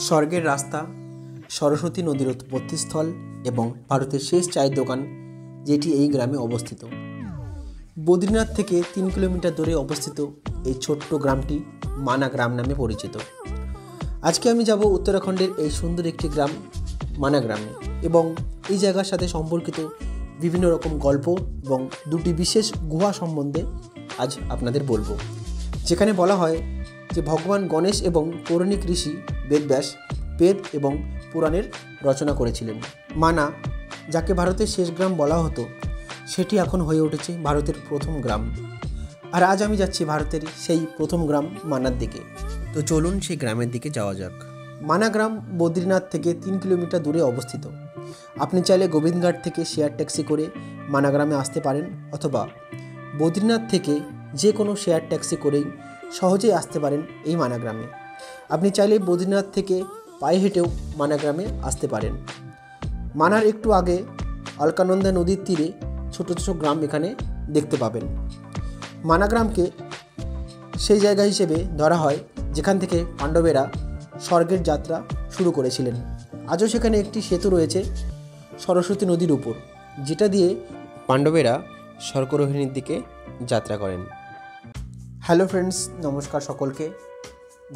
স্বর্গের রাস্তা, সরস্বতী নদীর উৎপত্তিস্থল এবং ভারতের শেষ চায়ের দোকান, যেটি এই গ্রামে অবস্থিত। বদ্রীনাথ থেকে 3 কিলোমিটার দূরে অবস্থিত এই ছোট্ট গ্রামটি মানা গ্রাম নামে পরিচিত। আজকে আমি যাব উত্তরাখণ্ডের এই সুন্দর একটি গ্রাম মানা গ্রামে এবং এই জায়গার সাথে সম্পর্কিত বিভিন্ন রকম গল্প এবং দুটি বিশেষ গুহা সম্বন্ধে আজ আপনাদের বলবো, যেখানে বলা হয় যে ভগবান গণেশ এবং পৌরাণিক ঋষি বেদব্যাস বেদ এবং পুরাণের রচনা করেছিলেন। মানা, যাকে ভারতের শেষ গ্রাম বলা হতো, সেটি এখন হয়ে উঠেছে ভারতের প্রথম গ্রাম। আর আজ আমি যাচ্ছি ভারতের সেই প্রথম গ্রাম মানার দিকে। তো চলুন সেই গ্রামের দিকে যাওয়া যাক। মানা গ্রাম বদ্রীনাথ থেকে 3 কিলোমিটার দূরে অবস্থিত। আপনি চাইলে গোবিন্দঘাট থেকে শেয়ার ট্যাক্সি করে মানা গ্রামে আসতে পারেন, অথবা বদ্রীনাথ থেকে যে কোনো শেয়ার ট্যাক্সি করেই সহজেই আসতে পারেন এই মানা গ্রামে। আপনি চাইলে বদ্রীনাথ থেকে পায়ে হেঁটেও মানা গ্রামে আসতে পারেন। মানার একটু আগে অলকানন্দা নদীর তীরে ছোট ছোট গ্রাম এখানে দেখতে পাবেন। মানা গ্রামকে সেই জায়গা হিসেবে ধরা হয় যেখান থেকে পাণ্ডবেরা স্বর্গের যাত্রা শুরু করেছিলেন। আজও সেখানে একটি সেতু রয়েছে সরস্বতী নদীর উপর, যেটা দিয়ে পাণ্ডবেরা স্বর্গরোহিণীর দিকে যাত্রা করেন। হ্যালো ফ্রেন্ডস, নমস্কার সকলকে।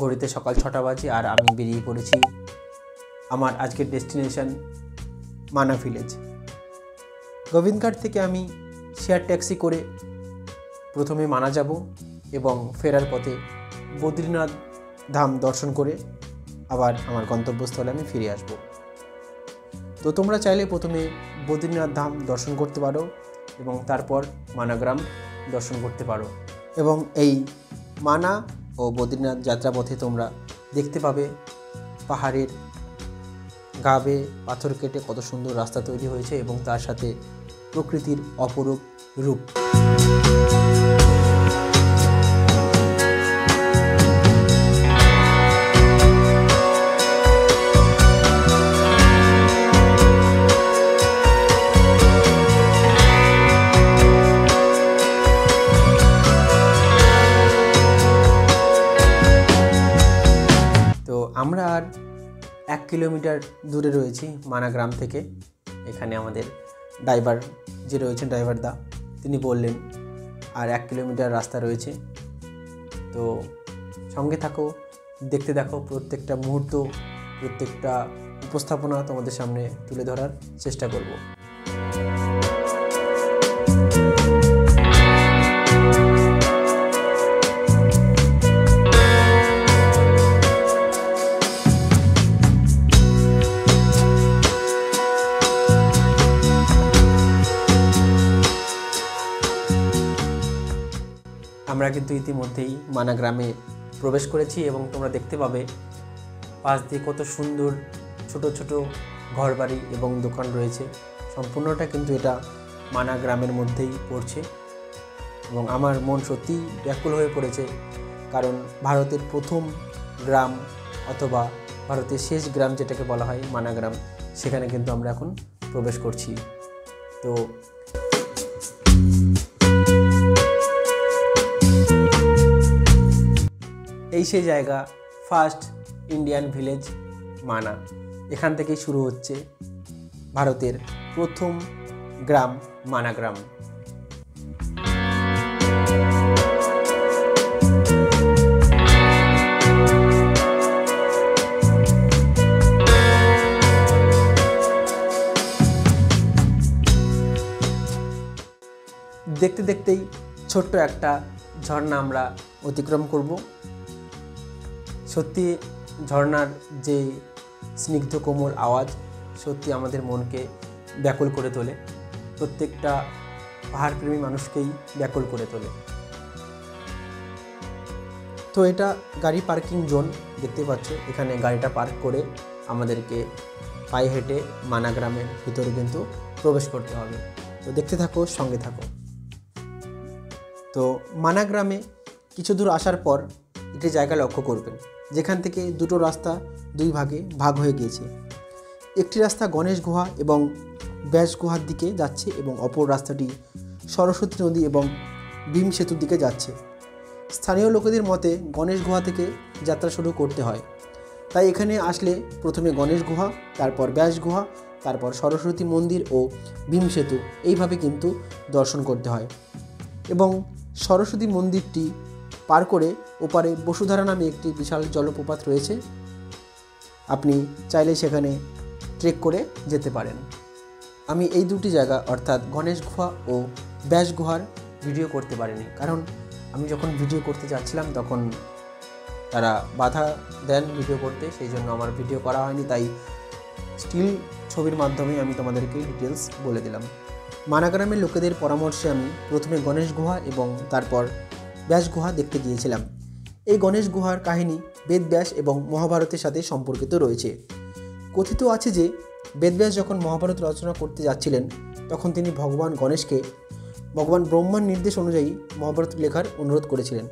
ঘড়িতে সকাল 6টা বাজে আর আমি বেরিয়ে পড়েছি আমার আজকের ডেস্টিনেশন মানা ভিলেজ। গোবিন্দঘাট থেকে আমি শেয়ার ট্যাক্সি করে প্রথমে মানা যাব এবং ফেরার পথে বদ্রীনাথ ধাম দর্শন করে আবার আমার গন্তব্যস্থলে আমি ফিরে আসব। তো তোমরা চাইলে প্রথমে বদ্রীনাথ ধাম দর্শন করতে পারো এবং তারপর মানা গ্রাম দর্শন করতে পারো। এবং এই মানা ও বদ্রীনাথ যাত্রাপথে তোমরা দেখতে পাবে পাহাড়ের গা বেয়ে পাথর কেটে কত সুন্দর রাস্তা তৈরি হয়েছে এবং তার সাথে প্রকৃতির অপরূপ রূপ। আমরা আর 1 কিলোমিটার দূরে রয়েছি মানা গ্রাম থেকে। এখানে আমাদের ড্রাইভার যে রয়েছেন, ড্রাইভার দা, তিনি বললেন আর 1 কিলোমিটার রাস্তা রয়েছে। তো সঙ্গে থাকো, দেখতে দেখো, প্রত্যেকটা মুহূর্ত, প্রত্যেকটা উপস্থাপনা তোমাদের সামনে তুলে ধরার চেষ্টা করব। আমরা কিন্তু ইতিমধ্যেই মানা গ্রামে প্রবেশ করেছি এবং তোমরা দেখতে পাবে পাশ দিয়ে কত সুন্দর ছোট ছোট ঘরবাড়ি এবং দোকান রয়েছে। সম্পূর্ণটা কিন্তু এটা মানা গ্রামের মধ্যেই পড়ছে এবং আমার মন সত্যিই ব্যাকুল হয়ে পড়েছে, কারণ ভারতের প্রথম গ্রাম অথবা ভারতের শেষ গ্রাম যেটাকে বলা হয় মানা গ্রাম, সেখানে কিন্তু আমরা এখন প্রবেশ করছি। তো এই সেই জায়গা, ফার্স্ট ইন্ডিয়ান ভিলেজ মানা। এখান থেকেই শুরু হচ্ছে ভারতের প্রথম গ্রাম মানা গ্রাম। দেখতে দেখতেই ছোট্ট একটা ঝর্ণা আমরা অতিক্রম করব। সত্যি ঝর্ণার যে স্নিগ্ধ কোমল আওয়াজ সত্যি আমাদের মনকে ব্যাকুল করে তোলে, প্রত্যেকটা পাহাড়প্রেমী মানুষকেই ব্যাকুল করে তোলে। তো এটা গাড়ি পার্কিং জোন, দেখতে পাচ্ছ। এখানে গাড়িটা পার্ক করে আমাদেরকে পায়ে হেঁটে মানা গ্রামের ভিতরে কিন্তু প্রবেশ করতে হবে। তো দেখতে থাকো, সঙ্গে থাকো। তো মানা গ্রামে কিছু দূর আসার পর একটি জায়গা লক্ষ্য করবেন, যেখান থেকে দুটো রাস্তা 2 ভাগে ভাগ হয়ে গিয়েছে। একটি রাস্তা গণেশ গুহা এবং ব্যাস গুহার দিকে যাচ্ছে এবং অপর রাস্তাটি সরস্বতী নদী এবং ভীম সেতুর দিকে যাচ্ছে। স্থানীয় লোকেদের মতে গণেশ গুহা থেকে যাত্রা শুরু করতে হয়, তাই এখানে আসলে প্রথমে গণেশ গুহা, তারপর ব্যাস গুহা, তারপর সরস্বতী মন্দির ও ভীম সেতু এইভাবে কিন্তু দর্শন করতে হয়। এবং সরস্বতী মন্দিরটি পার করে ওপারে বসুধারা নামে একটি বিশাল জলপ্রপাত রয়েছে, আপনি চাইলে সেখানে ট্রেক করে যেতে পারেন। আমি এই দুটি জায়গা অর্থাৎ গণেশ গুহা ও ব্যাস গুহার ভিডিও করতে পারিনি, কারণ আমি যখন ভিডিও করতে যাচ্ছিলাম তখন তারা বাধা দেন ভিডিও করতে, সেই জন্য আমার ভিডিও করা হয়নি। তাই স্টিল ছবির মাধ্যমে আমি তোমাদেরকে ডিটেলস বলে দিলাম। মানাগ্রামের লোকেদের পরামর্শে আমি প্রথমে গণেশ গুহা এবং তারপর ব্যাস গুহা দেখতে গিয়েছিলাম। এই গণেশ গুহার কাহিনী বেদব্যাস এবং মহাভারতের সাথে সম্পর্কিত রয়েছে। কথিত আছে যে বেদব্যাস যখন মহাভারত রচনা করতে যাচ্ছিলেন তখন তিনি ভগবান গণেশকে ভগবান ব্রহ্মার নির্দেশ অনুযায়ী মহাভারত লেখার অনুরোধ করেছিলেন।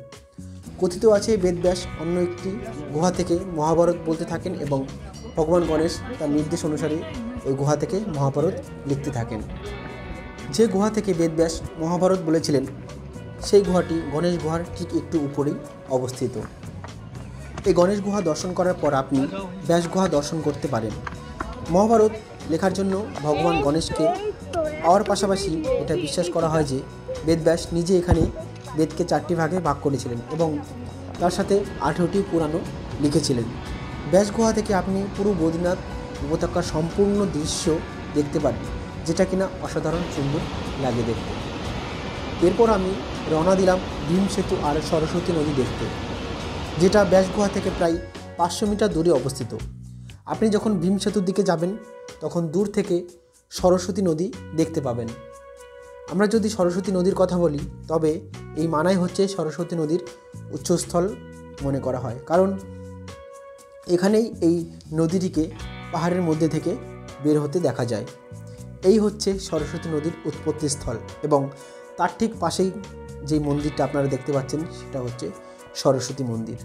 কথিত আছে বেদব্যাস অন্য একটি গুহা থেকে মহাভারত বলতে থাকেন এবং ভগবান গণেশ তার নির্দেশ অনুসারে ওই গুহা থেকে মহাভারত লিখতে থাকেন। যে গুহা থেকে বেদব্যাস মহাভারত বলেছিলেন সেই গুহাটি গণেশ গুহার ঠিক একটু উপরেই অবস্থিত। এই গণেশ গুহা দর্শন করার পর আপনি ব্যাস গুহা দর্শন করতে পারেন। মহাভারত লেখার জন্য ভগবান গণেশকে পাওয়ার পাশাপাশি এটা বিশ্বাস করা হয় যে বেদব্যাস নিজে এখানে বেদকে 4টি ভাগে ভাগ করেছিলেন এবং তার সাথে 18টি পুরাণও লিখেছিলেন। ব্যাস গুহা থেকে আপনি পুরো বদ্রীনাথ উপত্যকার সম্পূর্ণ দৃশ্য দেখতে পারেন, যেটা কিনা অসাধারণ সুন্দর লাগে দেখতে। এরপর আমি রওনা দিলাম ভীম সেতু আর সরস্বতী নদী দেখতে, যেটা ব্যাস গুহা থেকে প্রায় 500 মিটার দূরে অবস্থিত। আপনি যখন ভীম সেতুর দিকে যাবেন তখন দূর থেকে সরস্বতী নদী দেখতে পাবেন। আমরা যদি সরস্বতী নদীর কথা বলি তবে এই মানাই হচ্ছে সরস্বতী নদীর উৎসস্থল মনে করা হয়, কারণ এখানেই এই নদীটিকে পাহাড়ের মধ্যে থেকে বের হতে দেখা যায়। এই হচ্ছে সরস্বতী নদীর উৎপত্তি স্থল এবং তার ঠিক পাশেই যে মন্দিরটা আপনারা দেখতে পাচ্ছেন সেটা হচ্ছে সরস্বতী মন্দির।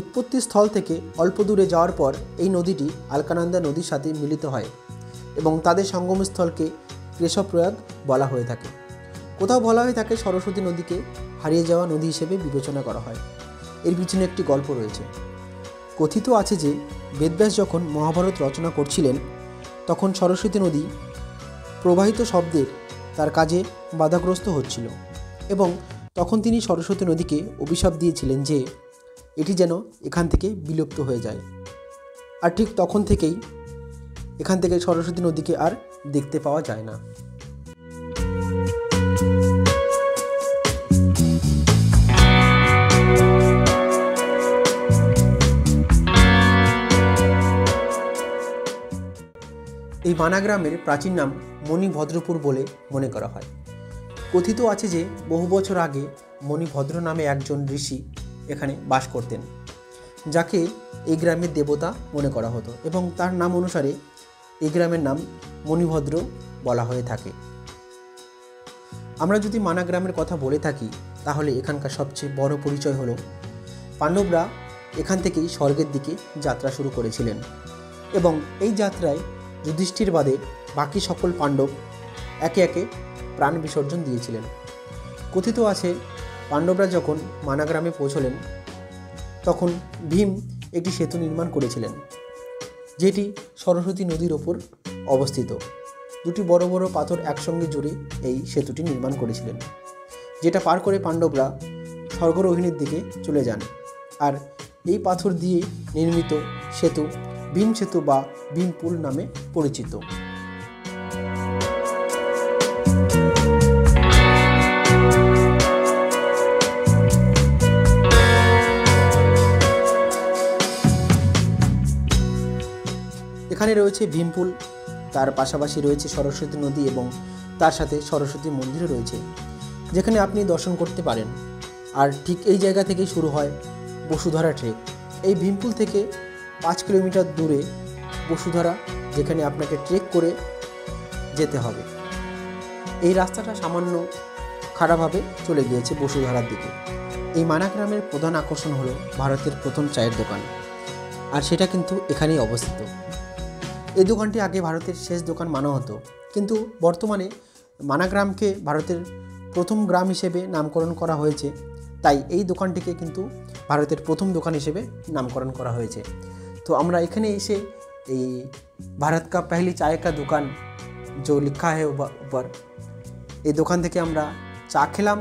উৎপত্তি স্থল থেকে অল্প দূরে যাওয়ার পর এই নদীটি আলকানন্দা নদীর সাথে মিলিত হয় এবং তাদের সঙ্গমস্থলকে কেশবপ্রয়াগ বলা হয়ে থাকে। কোথাও বলা হয়ে থাকে সরস্বতী নদীকে হারিয়ে যাওয়া নদী হিসেবে বিবেচনা করা হয়। এর পিছনে একটি গল্প রয়েছে। কথিত আছে যে বেদব্যাস যখন মহাভারত রচনা করছিলেন তখন সরস্বতী নদী প্রবাহিত শব্দের তার কাজে বাধাগ্রস্ত হচ্ছিল এবং তখন তিনি সরস্বতী নদীকে অভিশাপ দিয়েছিলেন যে এটি যেন এখান থেকে বিলুপ্ত হয়ে যায়। আর ঠিক তখন থেকেই এখান থেকে সরস্বতী নদীকে আর দেখতে পাওয়া যায় না। এই মানাগ্রামের প্রাচীন নাম মণিভদ্রপুর বলে মনে করা হয়। কথিত আছে যে বহু বছর আগে মণিভদ্র নামে একজন ঋষি এখানে বাস করতেন, যাকে এই গ্রামের দেবতা মনে করা হতো এবং তার নাম অনুসারে এই গ্রামের নাম মণিভদ্র বলা হয়ে থাকে। আমরা যদি মানাগ্রামের কথা বলে থাকি তাহলে এখানকার সবচেয়ে বড় পরিচয় হলো পাণ্ডবরা এখান থেকেই স্বর্গের দিকে যাত্রা শুরু করেছিলেন এবং এই যাত্রায় যুধিষ্ঠির বাদে বাকি সকল পাণ্ডব একে একে প্রাণ বিসর্জন দিয়েছিলেন। কথিত আছে পাণ্ডবরা যখন মানাগ্রামে পৌঁছলেন তখন ভীম একটি সেতু নির্মাণ করেছিলেন, যেটি সরস্বতী নদীর ওপর অবস্থিত। দুটি বড় বড় পাথর একসঙ্গে জুড়ে এই সেতুটি নির্মাণ করেছিলেন, যেটা পার করে পাণ্ডবরা স্বর্গরোহিণীর দিকে চলে যান। আর এই পাথর দিয়ে নির্মিত সেতু ভীম সেতু বা ভীম পুল নামে পরিচিত। এখানে রয়েছে ভীমপুল, তার পাশাপাশি রয়েছে সরস্বতী নদী এবং তার সাথে সরস্বতী মন্দিরও রয়েছে, যেখানে আপনি দর্শন করতে পারেন। আর ঠিক এই জায়গা থেকেই শুরু হয় বসুধারা ট্রেক। এই ভীমপুল থেকে 5 কিলোমিটার দূরে বসুধারা, যেখানে আপনাকে ট্রেক করে যেতে হবে। এই রাস্তাটা সামান্য খারাপভাবে চলে গিয়েছে বসুধারার দিকে। এই মানাগ্রামের প্রধান আকর্ষণ হলো ভারতের প্রথম চায়ের দোকান, আর সেটা কিন্তু এখানেই অবস্থিত। এই দোকানটি আগে ভারতের শেষ দোকান মানা হতো, কিন্তু বর্তমানে মানা গ্রামকে ভারতের প্রথম গ্রাম হিসেবে নামকরণ করা হয়েছে। তাই এই দোকানটিকে কিন্তু ভারতের প্রথম দোকান হিসেবে নামকরণ করা হয়েছে। তো আমরা এখানে এসে এই ভারত কা পহলি চায় কা দোকান जो लिखा है ऊपर, এই দোকান থেকে আমরা চা খেলাম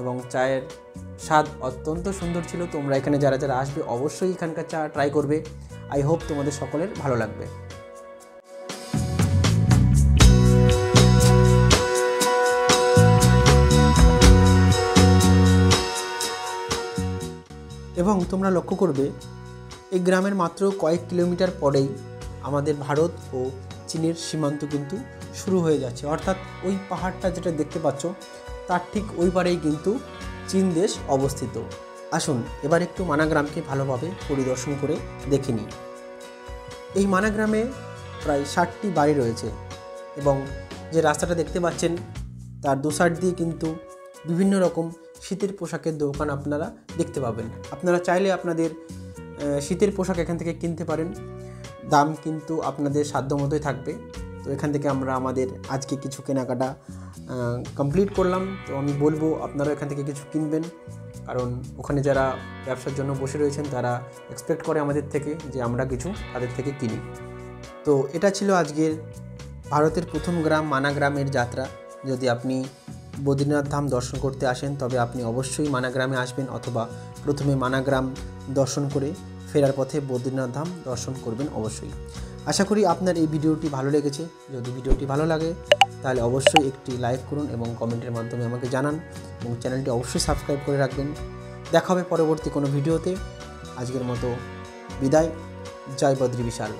এবং চায়ের স্বাদ অত্যন্ত সুন্দর ছিল। তোমরা এখানে যারা যারা আসবে অবশ্যই এখানকার চা ট্রাই করবে। আই হোপ তোমাদের সকলের ভালো লাগবে। এবং তোমরা লক্ষ্য করবে এই গ্রামের মাত্র কয়েক কিলোমিটার পরেই আমাদের ভারত ও চীনের সীমান্ত কিন্তু শুরু হয়ে যাচ্ছে। অর্থাৎ ওই পাহাড়টা যেটা দেখতে পাচ্ছ তার ঠিক ওই পারেই কিন্তু চীন দেশ অবস্থিত। আসুন এবার একটু মানা গ্রামকে ভালোভাবে পরিদর্শন করে দেখে নিই। এই মানা গ্রামে প্রায় 60টি বাড়ি রয়েছে এবং যে রাস্তাটা দেখতে পাচ্ছেন তার দু সাইড দিয়ে কিন্তু বিভিন্ন রকম শীতের পোশাকের দোকান আপনারা দেখতে পাবেন। আপনারা চাইলে আপনাদের শীতের পোশাক এখান থেকে কিনতে পারেন, দাম কিন্তু আপনাদের সাধ্য মতোই থাকবে। তো এখান থেকে আমরা আমাদের আজকে কিছু কেনাকাটা কমপ্লিট করলাম। তো আমি বলবো আপনারা এখান থেকে কিছু কিনবেন, কারণ ওখানে যারা ব্যবসার জন্য বসে রয়েছেন তারা এক্সপেক্ট করে আমাদের থেকে যে আমরা কিছু তাদের থেকে কিনি। তো এটা ছিল আজকের ভারতের প্রথম গ্রাম মানা গ্রামের যাত্রা। যদি আপনি বদ্রীনাথ ধাম দর্শন করতে আসেন তবে আপনি অবশ্যই মানা গ্রামে আসবেন, অথবা প্রথমে মানা গ্রাম দর্শন করে ফেরার পথে বদ্রীনাথ ধাম দর্শন করবেন অবশ্যই। আশা করি আপনার এই ভিডিওটি ভালো লেগেছে। যদি ভিডিওটি ভালো লাগে তাহলে অবশ্যই একটি লাইক করুন এবং কমেন্টের মাধ্যমে আমাকে জানান, এবং চ্যানেলটি অবশ্যই সাবস্ক্রাইব করে রাখবেন। দেখা হবে পরবর্তী কোনো ভিডিওতে। আজকের মতো বিদায়। জয় বদ্রী বিশাল।